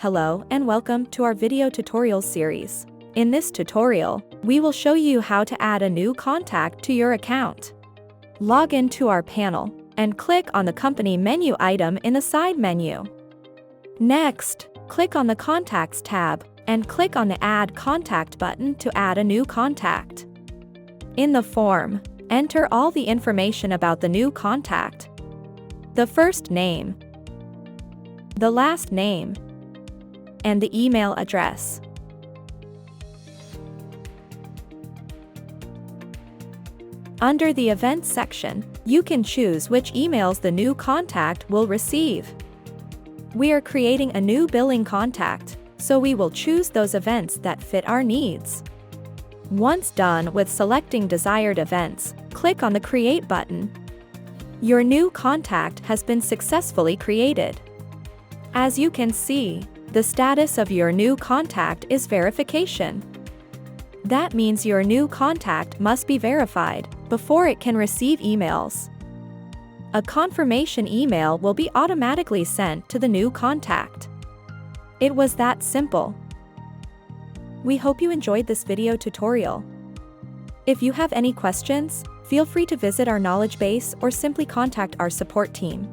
Hello and welcome to our video tutorial series. In this tutorial, we will show you how to add a new contact to your account. Log into our panel and click on the company menu item in the side menu. Next, click on the Contacts tab and click on the Add Contact button to add a new contact. In the form, enter all the information about the new contact: the first name, the last name, and the email address. Under the Events section, you can choose which emails the new contact will receive. We are creating a new billing contact, so we will choose those events that fit our needs. Once done with selecting desired events, click on the Create button. Your new contact has been successfully created. As you can see, the status of your new contact is verification. That means your new contact must be verified before it can receive emails. A confirmation email will be automatically sent to the new contact. It was that simple. We hope you enjoyed this video tutorial. If you have any questions, feel free to visit our knowledge base or simply contact our support team.